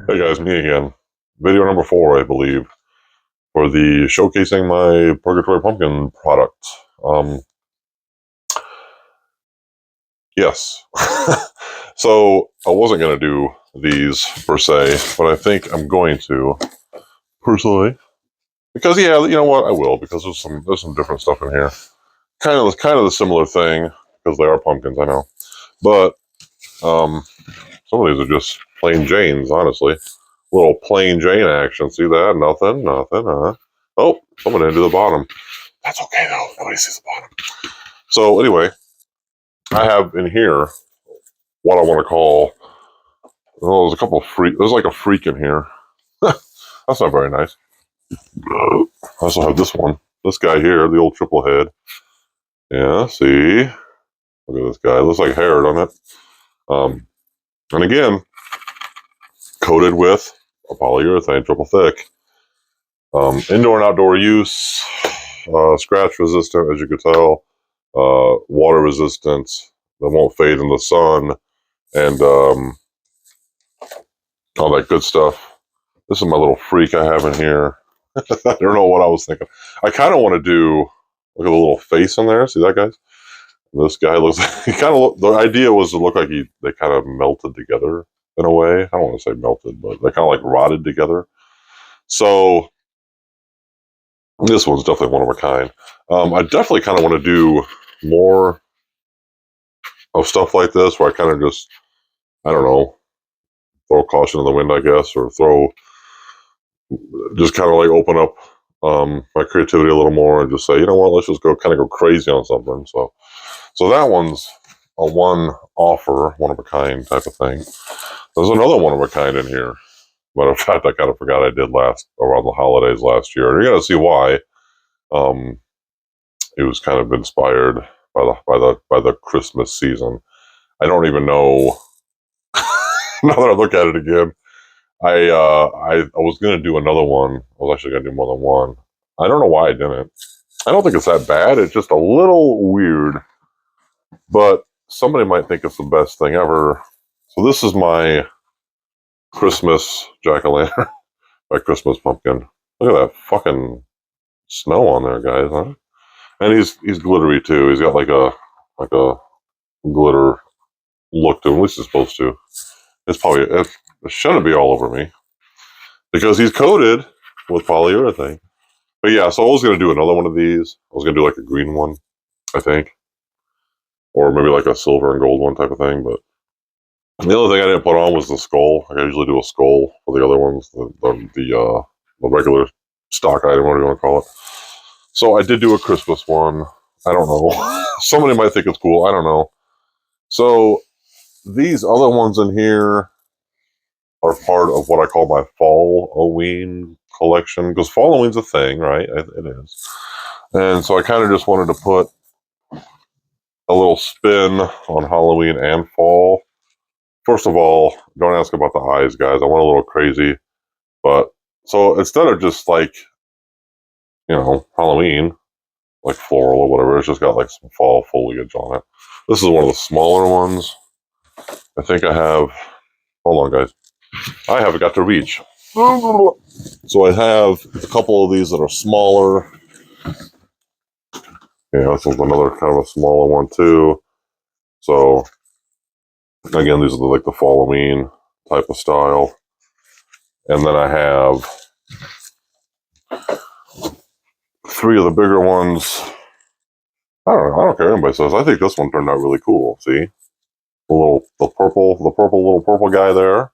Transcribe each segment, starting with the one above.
Hey guys, me again. Video number 4, I believe, for the showcasing my Purgatory pumpkin product. Yes. So I wasn't gonna do these per se, but I think I'm going to personally because yeah, you know what, I will because there's some different stuff in here. Kind of the similar thing because they are pumpkins, I know, but some of these are just plain Janes, honestly. Little plain Jane action. See that? Nothing, huh? Oh, someone into the bottom. That's okay though. Nobody sees the bottom. So anyway, I have in here what I want to call. Oh, there's a couple of freak. There's like a freak in here. That's not very nice. I also have this one. This guy here, the old triple head. Yeah, see? Look at this guy. It looks like hair, doesn't it? And again, coated with a polyurethane, triple thick. Indoor and outdoor use. Scratch resistant, as you could tell. Water resistant. That won't fade in the sun. And all that good stuff. This is my little freak I have in here. I don't know what I was thinking. I kind of want to do, look at the little face in there. See that, guys? This guy looks, he kind of, the idea was to look like they kind of melted together in a way. I don't want to say melted, but they kind of like rotted together. So this one's definitely one of a kind. I definitely kind of want to do more of stuff like this where I kind of just, I don't know, throw caution in the wind, I guess, or just kind of like open up my creativity a little more and just say, you know what, let's just go kind of go crazy on something. So that one's a one offer, one of a kind type of thing. There's another one of a kind in here. Matter of fact, I kind of forgot I did last around the holidays last year. And you're gonna see why. It was kind of inspired by the Christmas season. I don't even know. Now that I look at it again, I was gonna do another one. I was actually gonna do more than one. I don't know why I didn't. I don't think it's that bad. It's just a little weird, but somebody might think it's the best thing ever. So this is my Christmas jack-o'-lantern, my Christmas pumpkin. Look at that fucking snow on there, guys. Huh? And he's glittery too. He's got like a glitter look to him. At least it's supposed to. It shouldn't be all over me because he's coated with polyurethane. But yeah, so I was gonna do another one of these. I was gonna do like a green one, I think, or maybe like a silver and gold one type of thing. But the other thing I didn't put on was the skull. Like I usually do a skull for the other ones, the regular stock item, whatever you want to call it. So I did do a Christmas one. I don't know. Somebody might think it's cool. I don't know. So these other ones in here are part of what I call my Fall-oween collection, because Fall-oween's a thing, right? It is. And so I kind of just wanted to put a little spin on Halloween and fall. First of all, don't ask about the eyes, guys. I went a little crazy. But so instead of just like, you know, Halloween, like floral or whatever, it's just got like some fall foliage on it. This is one of the smaller ones. I think I have, hold on, guys. I have got to reach. So I have a couple of these that are smaller. Yeah, this one's another kind of a smaller one too. So again, these are like the Halloween type of style. And then I have 3 of the bigger ones. I don't care what anybody says. I think this one turned out really cool. See? The purple little purple guy there.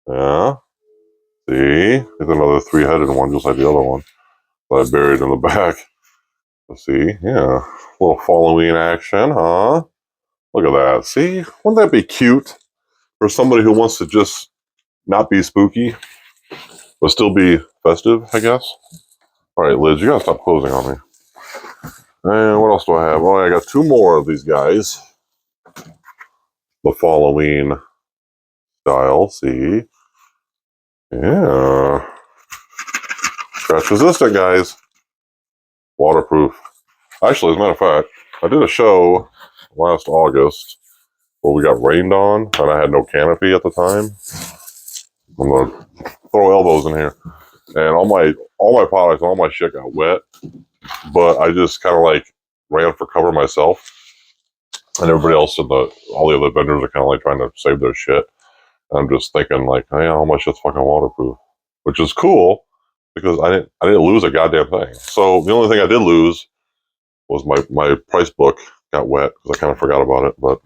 Yeah. See? There's another 3-headed one, just like the other one that I buried in the back. Let's see. Yeah. A little Halloween action, huh? Look at that. See? Wouldn't that be cute for somebody who wants to just not be spooky, but still be festive, I guess? All right, Liz, you gotta stop closing on me. And what else do I have? Oh, I got 2 more of these guys. The Halloween style. See? Yeah. Scratch resistant, guys. Waterproof. Actually, as a matter of fact, I did a show last August where we got rained on and I had no canopy at the time. I'm gonna throw elbows in here, and all my products, all my shit got wet. But I just kind of like ran for cover myself, and everybody else in all the other vendors are kind of like trying to save their shit. And I'm just thinking like, hey, all my shit's fucking waterproof, which is cool because I didn't lose a goddamn thing. So the only thing I did lose was my price book got wet because I kind of forgot about it, but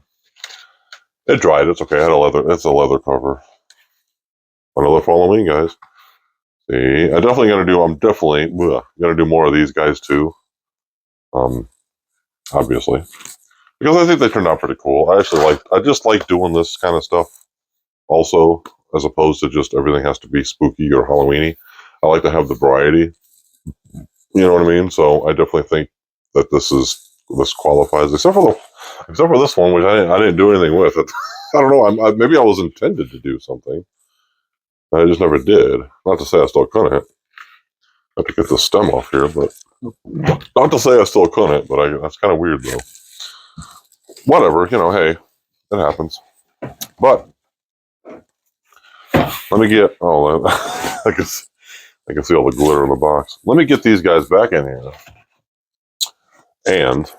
it dried. It's okay. I had it's a leather cover. Another Halloween, guys. See, I'm definitely gonna do more of these guys too. Obviously, because I think they turned out pretty cool. I just like doing this kind of stuff also, as opposed to just everything has to be spooky or Halloweeny. I like to have the variety. You know what I mean? So I definitely think that this qualifies, except for this one, which I didn't do anything with it. I don't know. Maybe I was intended to do something. I just never did. Not to say I still couldn't. I have to get the stem off here, but not to say I still couldn't. But that's kind of weird though. Whatever, hey, it happens. But let me get. Oh, I can see all the glitter in the box. Let me get these guys back in here, and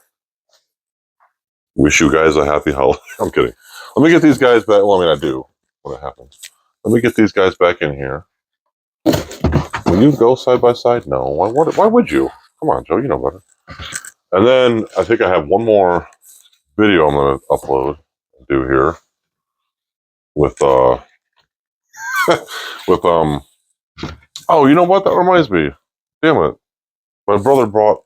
wish you guys a happy holiday. I'm kidding. Let me get these guys back. Well, I mean, I do when it happens. Let me get these guys back in here. When you go side by side, no. Why would you? Come on, Joe. You know better. And then I think I have one more video I'm going to upload and do here with with Oh, you know what? That reminds me. Damn it! My brother bought.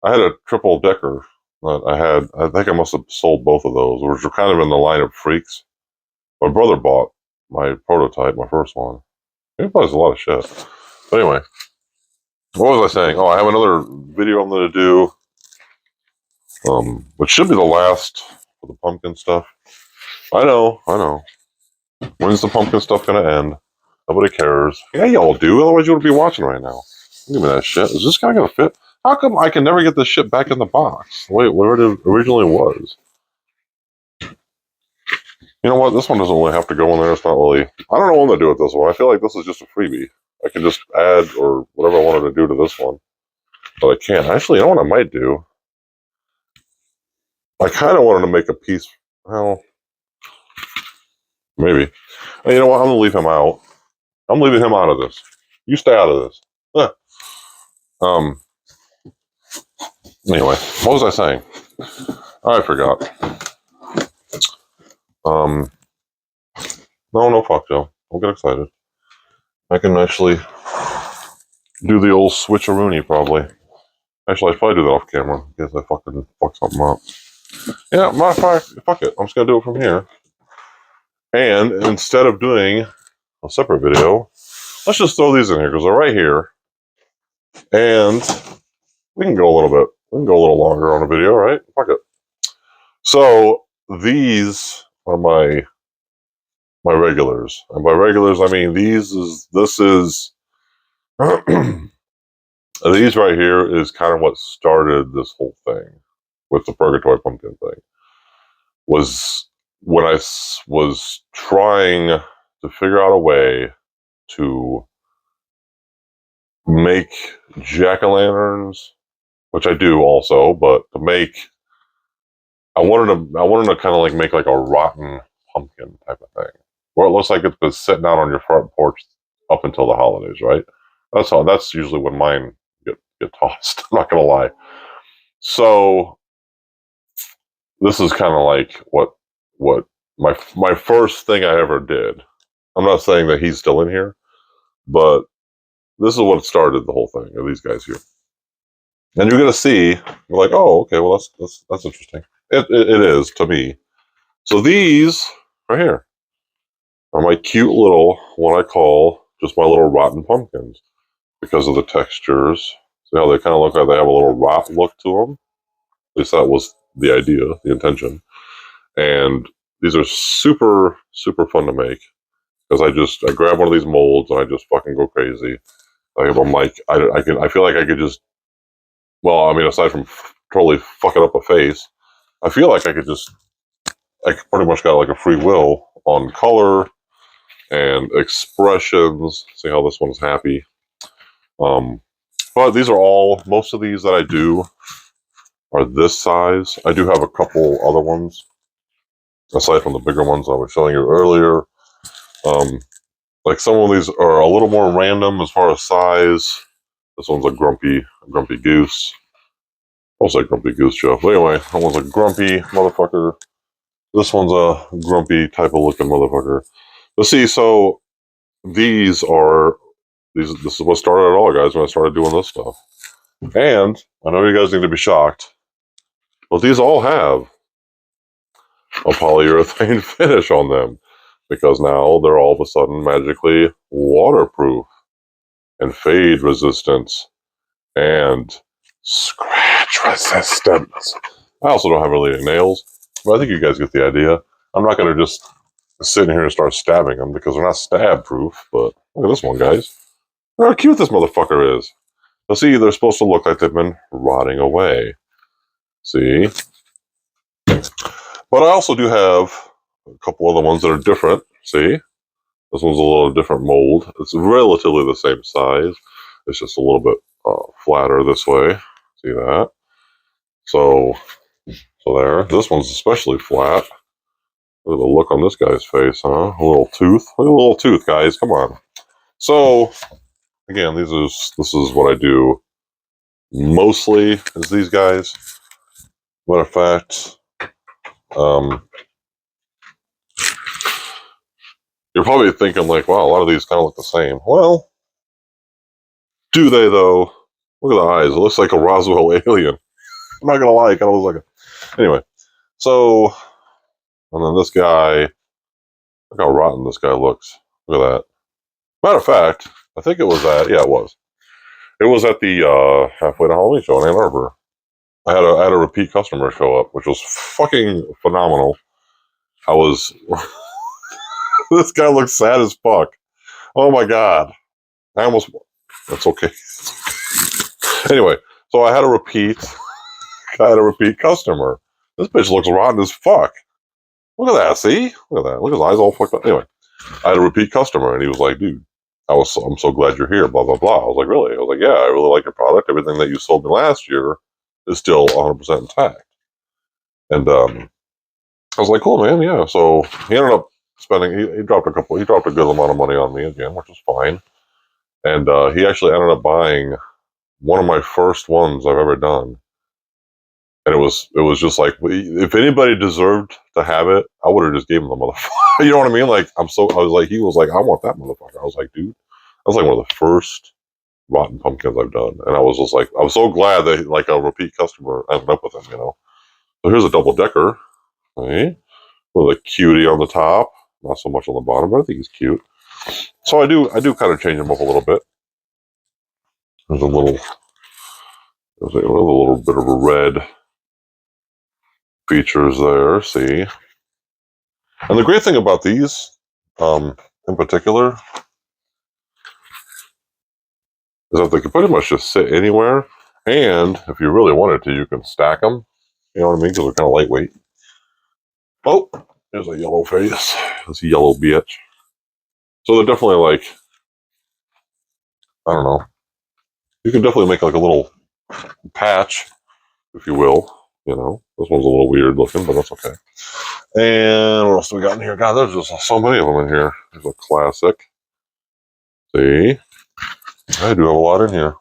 I had a triple decker that I had. I think I must have sold both of those, which were kind of in the line of freaks. My brother bought my prototype, my first one. He buys a lot of shit. But anyway, what was I saying? Oh, I have another video I'm going to do, which should be the last for the pumpkin stuff. I know. When's the pumpkin stuff going to end? Nobody cares. Yeah, y'all do. Otherwise, you would be watching right now. Give me that shit. Is this guy going to fit? How come I can never get this shit back in the box? Wait, where it originally was? You know what? This one doesn't really have to go in there. It's not really. I don't know what I'm going to do with this one. I feel like this is just a freebie. I can just add or whatever I wanted to do to this one. But I can't. Actually, you know what I might do? I kind of wanted to make a piece. Well, maybe. You know what? I'm going to leave him out. I'm leaving him out of this. You stay out of this. Um. Anyway, what was I saying? I forgot. No, fuck, Joe. Don't get excited. I can actually do the old switcheroony, probably. Actually, I'd probably do that off camera in case I fucking fuck something up. Yeah, matter of fact, fuck it. I'm just gonna do it from here. And instead of doing a separate video, let's just throw these in here because they're right here. And we can go a little bit. We can go a little longer on a video, right? Fuck it. So these are my regulars. And by regulars, I mean this is these right here is kind of what started this whole thing with the Purgatory pumpkin thing. Was when I was trying to figure out a way to make jack-o'-lanterns, which I do also, but to make, I wanted to kind of like make like a rotten pumpkin type of thing, where it looks like it's been sitting out on your front porch up until the holidays, right? That's usually when mine get tossed. I'm not gonna lie. So this is kind of like what my first thing I ever did. I'm not saying that he's still in here, but this is what started the whole thing of these guys here. And you're gonna see, you're like, oh, okay, well that's interesting. It is to me. So these right here are my cute little, what I call just my little rotten pumpkins because of the textures. See how they kind of look like they have a little rot look to them? At least that was the idea, the intention. And these are super, super fun to make because I grab one of these molds and I just fucking go crazy. I'm like, I feel like I could just, well, I mean, aside from totally fucking up a face, I feel like I pretty much got like a free will on color, and expressions. See how this one's happy. But these are all, most of these that I do are this size. I do have a couple other ones, aside from the bigger ones I was showing you earlier. Like some of these are a little more random as far as size. This one's a grumpy goose. I'll say grumpy goose show. But anyway, that one's a grumpy motherfucker. This one's a grumpy type of looking motherfucker. But see, so this is what started it all, guys, when I started doing this stuff. And I know you guys need to be shocked, but these all have a polyurethane finish on them because now they're all of a sudden magically waterproof and fade resistant and scratch resistant. I also don't have really any nails, but I think you guys get the idea. I'm not going to just sit in here and start stabbing them because they're not stab proof, but look at this one, guys. Look how cute this motherfucker is. But see, they're supposed to look like they've been rotting away. See? But I also do have a couple other ones that are different. See? This one's a little different mold. It's relatively the same size. It's just a little bit flatter this way. See that? So there. This one's especially flat. Look at the look on this guy's face, huh? A little tooth. Look at a little tooth, guys. Come on. So, again, this is what I do mostly, is these guys. Matter of fact, you're probably thinking like, wow, a lot of these kind of look the same. Well, do they though? Look at the eyes. It looks like a Roswell alien. I'm not gonna lie, it kind of looks like a... Anyway, so, and then this guy, look how rotten this guy looks. Look at that. Matter of fact, I think it was at, yeah, it was. It was at the Halfway to Halloween show in Ann Arbor. I had a repeat customer show up, which was fucking phenomenal. I was... This guy looks sad as fuck. Oh my god. I almost... That's okay. Anyway, so I had a repeat customer. This bitch looks rotten as fuck. Look at that, see? Look at that. Look at his eyes all fucked up. Anyway, I had a repeat customer, and he was like, dude, I'm so glad you're here, blah, blah, blah. I was like, really? I was like, yeah, I really like your product. Everything that you sold me last year is still 100% intact. And I was like, cool, man, yeah. So he ended up spending, he dropped a good amount of money on me again, which was fine. And he actually ended up buying one of my first ones I've ever done. And it was just like, if anybody deserved to have it, I would have just gave him the motherfucker. You know what I mean? Like, he was like, I want that motherfucker. I was like, dude, that was like one of the first rotten pumpkins I've done. And I was just like, I was so glad that like a repeat customer ended up with him, you know? So here's a double decker, right? With a cutie on the top, not so much on the bottom, but I think he's cute. So I do kind of change him up a little bit. There's a little bit of a red features there, see? And the great thing about these, in particular, is that they can pretty much just sit anywhere. And if you really wanted to, you can stack them. You know what I mean? Because they're kind of lightweight. Oh, there's a yellow face. This yellow bitch. So they're definitely like, I don't know. You can definitely make like a little patch, if you will. You know, this one's a little weird looking, but that's okay. And what else do we got in here? God, there's just so many of them in here. There's a classic. See? I do have a lot in here.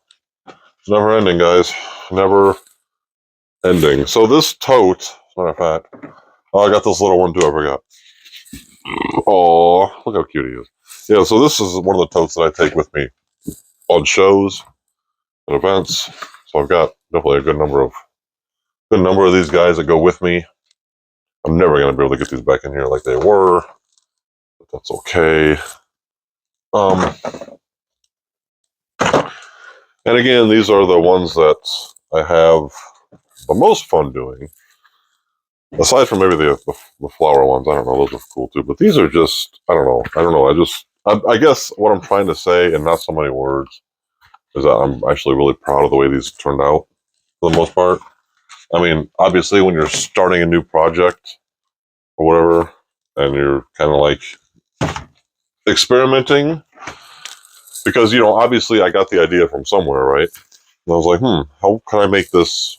It's never ending, guys. Never ending. So this tote, as a matter of fact, oh, I got this little one too, I forgot. Oh, look how cute he is. Yeah, so this is one of the totes that I take with me on shows and events. So I've got definitely a good number of these guys that go with me. I'm never going to be able to get these back in here like they were, but that's okay. And again, these are the ones that I have the most fun doing. Aside from maybe the flower ones, I don't know, those are cool too. But these are just, I don't know. I guess what I'm trying to say, in not so many words, is that I'm actually really proud of the way these turned out for the most part. I mean, obviously, when you're starting a new project or whatever, and you're kind of like experimenting because, obviously I got the idea from somewhere, right? And I was like, how can I make this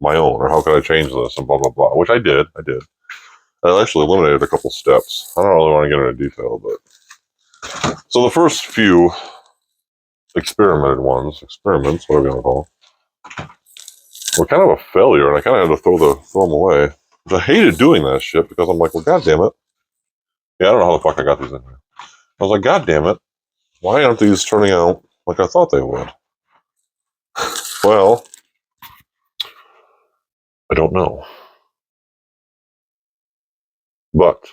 my own, or how can I change this, and blah blah blah. Which I did. I actually eliminated a couple steps. I don't really want to get into detail, but so the first few experiments, whatever you want to call them, were kind of a failure, and I kind of had to throw them away. I hated doing that shit because I'm like, well, god damn it. Yeah, I don't know how the fuck I got these in here. I was like, god damn it, why aren't these turning out like I thought they would? Well, I don't know. But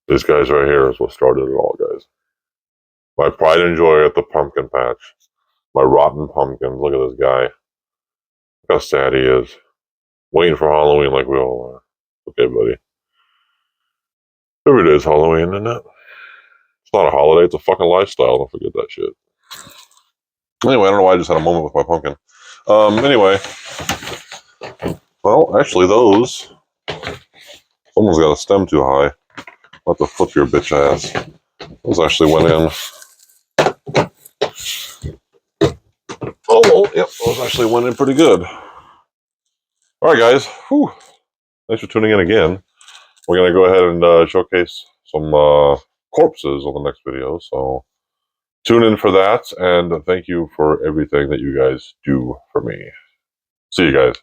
these guys right here is what started it all, guys. My pride and joy at the pumpkin patch. My rotten pumpkins. Look at this guy. Look how sad he is. Waiting for Halloween like we all are. Okay, buddy. Every day is Halloween, isn't it? It's not a holiday, it's a fucking lifestyle. Don't forget that shit. Anyway, I don't know why I just had a moment with my pumpkin. Anyway. Well, actually, those. Someone's got a stem too high. I'll have to flip your bitch ass. Those actually went in. Oh, well, yep, those actually went in pretty good. Alright, guys. Whew. Thanks for tuning in again. We're going to go ahead and showcase some corpses on the next video. So tune in for that. And thank you for everything that you guys do for me. See you guys.